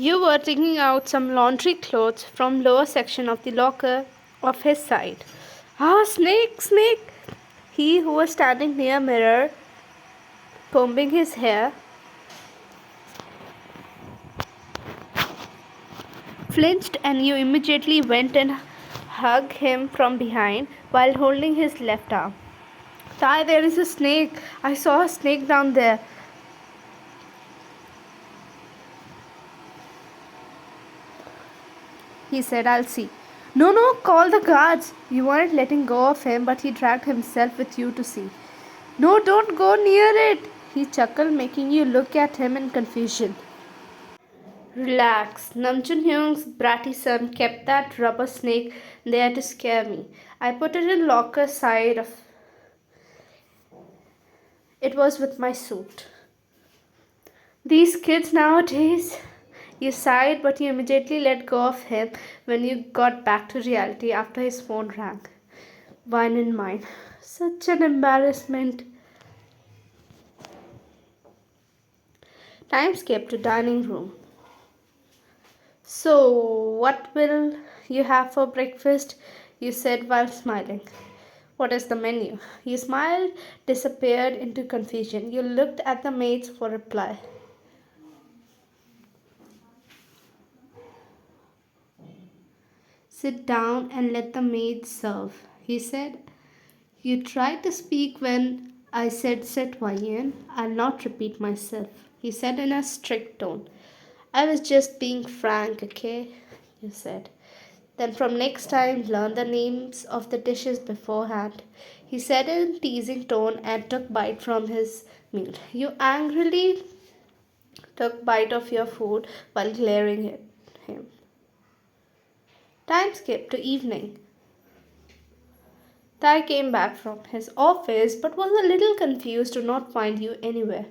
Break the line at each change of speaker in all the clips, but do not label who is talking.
You were taking out some laundry clothes from lower section of the locker of his side. Ah, snake, snake! He who was standing near mirror, combing his hair, flinched and you immediately went and hugged him from behind while holding his left arm. Tai, there is a snake. I saw a snake down there. He said, I'll see. No, no, call the guards. You weren't letting go of him, but he dragged himself with you to see. No, don't go near it. He chuckled, making you look at him in confusion. Relax. Namjoon Hyung's bratty son kept that rubber snake there to scare me. I put it in locker side of it was with my suit. These kids nowadays. You sighed, but you immediately let go of him when you got back to reality after his phone rang. Wine in mine. Such an embarrassment. Time skipped to dining room. So, what will you have for breakfast? You said while smiling. What is the menu? You smiled, disappeared into confusion. You looked at the maids for reply. Sit down and let the maids serve, he said. You tried to speak when I said sit, Wayan. I'll not repeat myself, he said in a strict tone. I was just being frank, okay? You said. Then from next time, learn the names of the dishes beforehand. He said in a teasing tone and took bite from his meal. You angrily took bite of your food while glaring at him. Time skipped to evening. Tai came back from his office but was a little confused to not find you anywhere.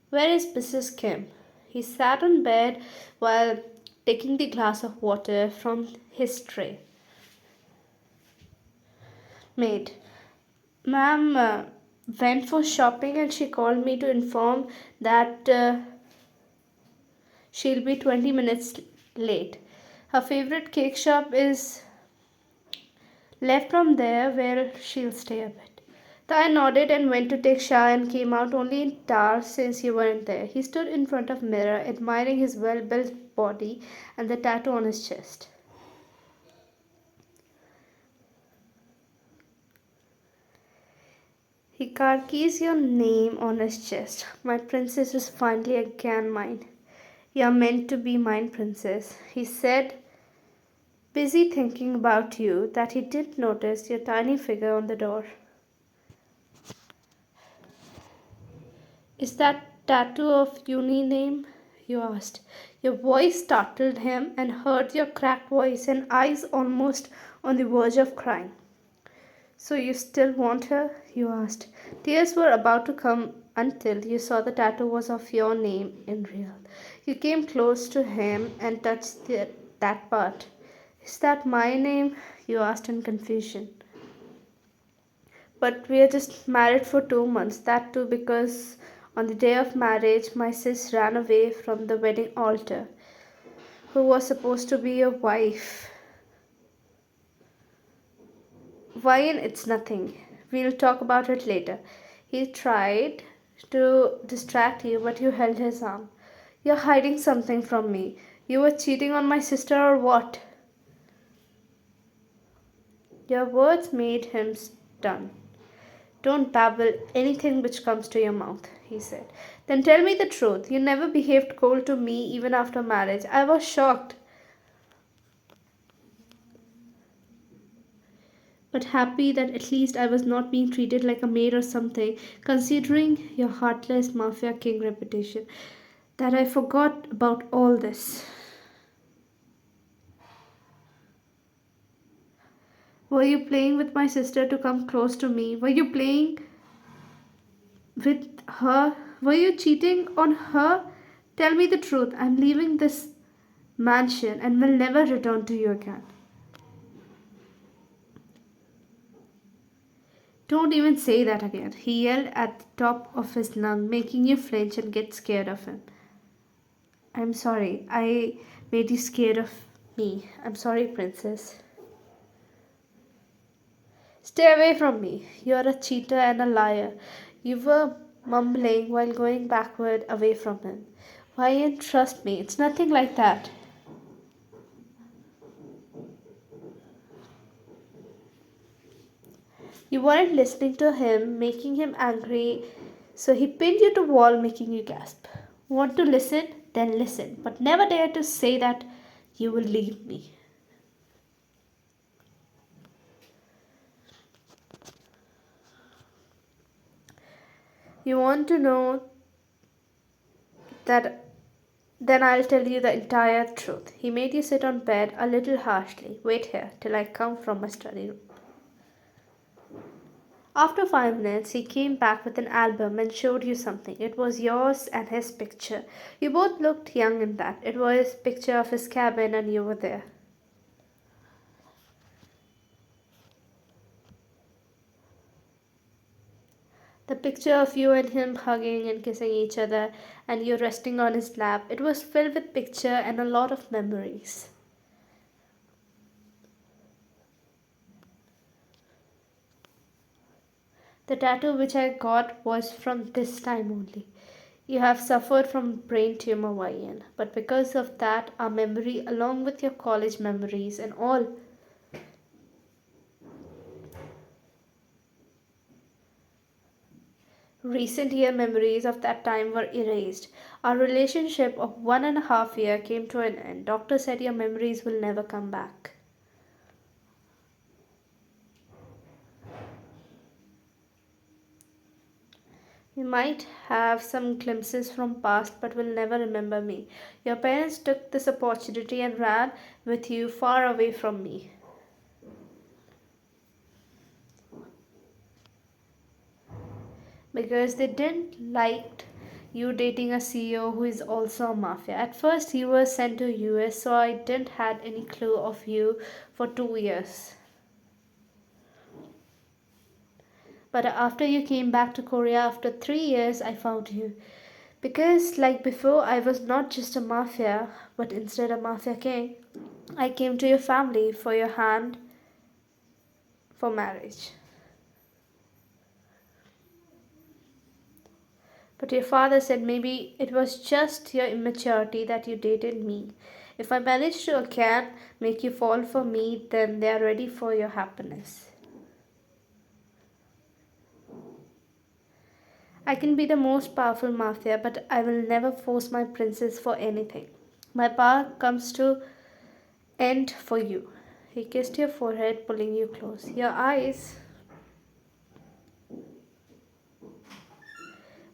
Where is Mrs. Kim? He sat on bed while taking the glass of water from his tray. Maid, ma'am went for shopping and she called me to inform that she'll be 20 minutes late. Her favorite cake shop is left from there where she'll stay a bit. Tai nodded and went to take shower and came out only in towels since you weren't there. He stood in front of mirror, admiring his well-built body and the tattoo on his chest. He carkeys your name on his chest. My princess is finally again mine. You're meant to be mine, princess, he said, busy thinking about you that he didn't notice your tiny figure on the door. Is that tattoo of uni name? You asked. Your voice startled him and heard your cracked voice and eyes almost on the verge of crying. So you still want her? You asked. Tears were about to come until you saw the tattoo was of your name in real. You came close to him and touched that part. Is that my name? You asked in confusion. But we are just married for 2 months. That too because on the day of marriage my sis ran away from the wedding altar, who was supposed to be your wife. Why? It's nothing. We'll talk about it later. He tried to distract you, but you held his arm. You're hiding something from me. You were cheating on my sister or what? Your words made him stun. Don't babble anything which comes to your mouth, he said. Then tell me the truth. You never behaved cold to me even after marriage. I was shocked, but happy that at least I was not being treated like a maid or something, considering your heartless mafia king reputation. That I forgot about all this. Were you playing with my sister to come close to me? Were you playing with her? Were you cheating on her? Tell me the truth. I'm leaving this mansion and will never return to you again. Don't even say that again, he yelled at the top of his lung, making you flinch and get scared of him. I'm sorry. I made you scared of me. I'm sorry, princess. Stay away from me. You're a cheater and a liar. You were mumbling while going backward away from him. Why trust me? It's nothing like that. You weren't listening to him, making him angry, so he pinned you to wall, making you gasp. Want to listen? Then listen, but never dare to say that you will leave me. You want to know that? Then I'll tell you the entire truth. He made you sit on bed a little harshly. Wait here till I come from my study room. After 5 minutes, he came back with an album and showed you something. It was yours and his picture. You both looked young in that. It was a picture of his cabin, and you were there. The picture of you and him hugging and kissing each other, and you resting on his lap. It was filled with picture and a lot of memories. The tattoo which I got was from this time only. You have suffered from brain tumor, YN, but because of that, our memory, along with your college memories and all recent year memories of that time were erased. Our relationship of 1.5 year came to an end. Doctor said your memories will never come back. You might have some glimpses from past but will never remember me. Your parents took this opportunity and ran with you far away from me. Because they didn't like you dating a CEO who is also a mafia. At first you were sent to US, so I didn't had any clue of you for 2 years. But after you came back to Korea after 3 years, I found you. Because like before, I was not just a mafia, but instead a mafia king. I came to your family for your hand for marriage. But your father said maybe it was just your immaturity that you dated me. If I manage to again make you fall for me, then they are ready for your happiness. I can be the most powerful mafia, but I will never force my princess for anything. My power comes to end for you. He kissed your forehead, pulling you close. Your eyes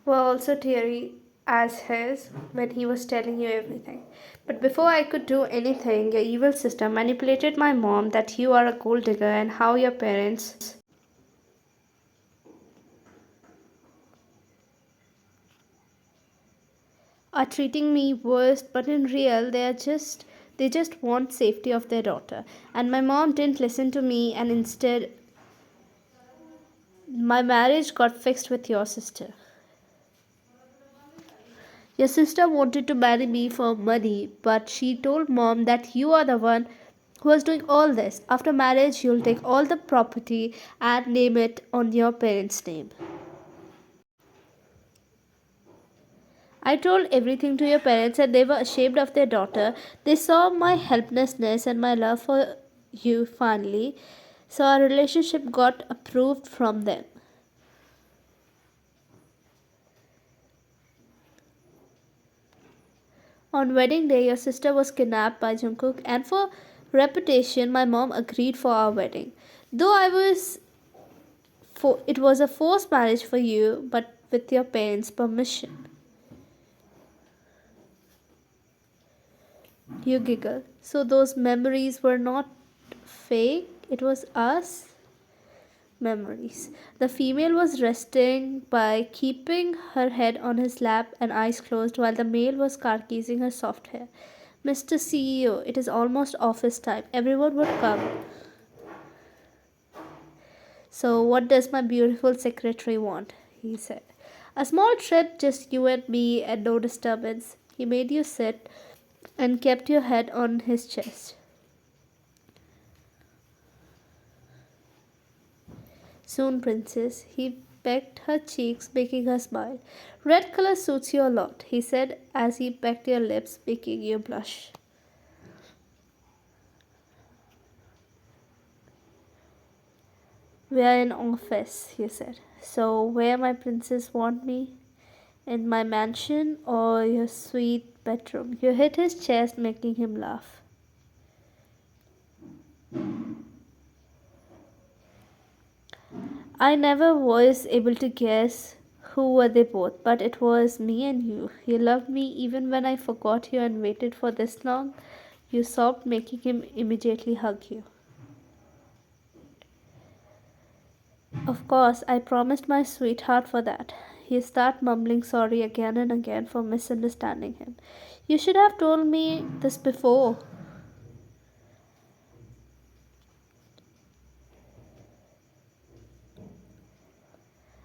were also teary as his when he was telling you everything. But before I could do anything, your evil sister manipulated my mom that you are a gold digger and how your parents are treating me worst, but in real they just want safety of their daughter. And my mom didn't listen to me, and instead my marriage got fixed with your sister. Your sister wanted to marry me for money, but she told mom that you are the one who was doing all this. After marriage, you'll take all the property and name it on your parents' name. I told everything to your parents and they were ashamed of their daughter. They saw my helplessness and my love for you finally. So our relationship got approved from them. On wedding day, your sister was kidnapped by Jungkook, and for reputation, my mom agreed for our wedding. Though it was a forced marriage for you, but with your parents' permission. You giggle. So those memories were not fake. It was us memories. The female was resting by keeping her head on his lap and eyes closed while the male was carkising her soft hair. Mr. CEO, it is almost office time. Everyone would come. So, what does my beautiful secretary want? He said. A small trip, just you and me, and no disturbance. He made you sit and kept your head on his chest. Soon, princess, he pecked her cheeks, making her smile. Red color suits you a lot, he said as he pecked your lips, making you blush. We are in office, he said. So, where my princess want me? In my mansion or your sweet bedroom? You hit his chest, making him laugh. I never was able to guess who were they both, but it was me and you. You loved me even when I forgot you and waited for this long. You sobbed, making him immediately hug you. Of course, I promised my sweetheart for that. He started mumbling sorry again and again for misunderstanding him. You should have told me this before.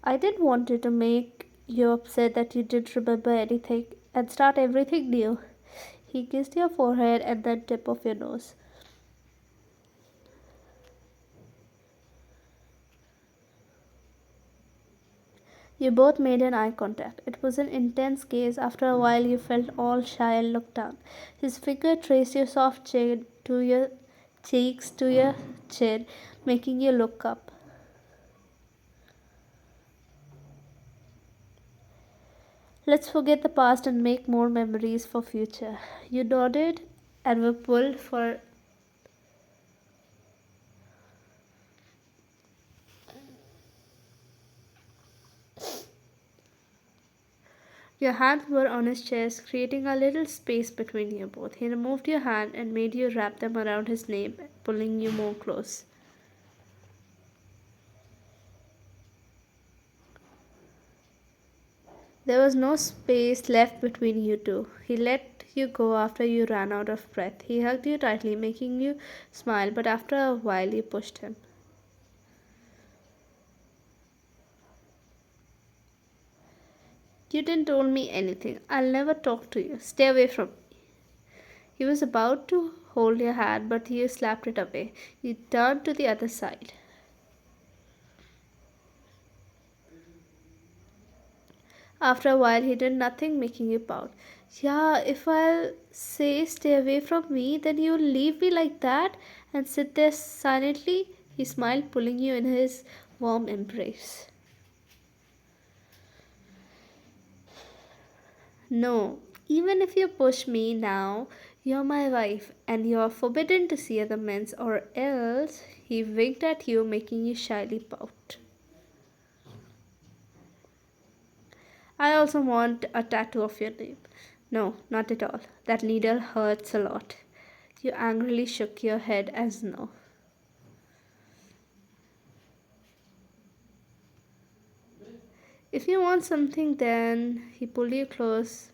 I didn't want it to make you upset that you didn't remember anything and start everything new. He kissed your forehead and then tip of your nose. You both made an eye contact. It was an intense gaze. After a while, you felt all shy and looked down. His finger traced your soft chin to your cheeks to your chin, making you look up. Let's forget the past and make more memories for future. You nodded and were pulled for. Your hands were on his chest, creating a little space between you both. He removed your hand and made you wrap them around his nape, pulling you more close. There was no space left between you two. He let you go after you ran out of breath. He hugged you tightly, making you smile, but after a while you pushed him. You didn't tell me anything. I'll never talk to you. Stay away from me. He was about to hold your hand, but you slapped it away. You turned to the other side. After a while, he did nothing, making you pout. Yeah, if I'll say stay away from me, then you'll leave me like that and sit there silently. He smiled, pulling you in his warm embrace. No, even if you push me now, you're my wife and you're forbidden to see other men's, or else. He winked at you, making you shyly pout. I also want a tattoo of your name. No, not at all. That needle hurts a lot. You angrily shook your head as no. If you want something, then he pulled you close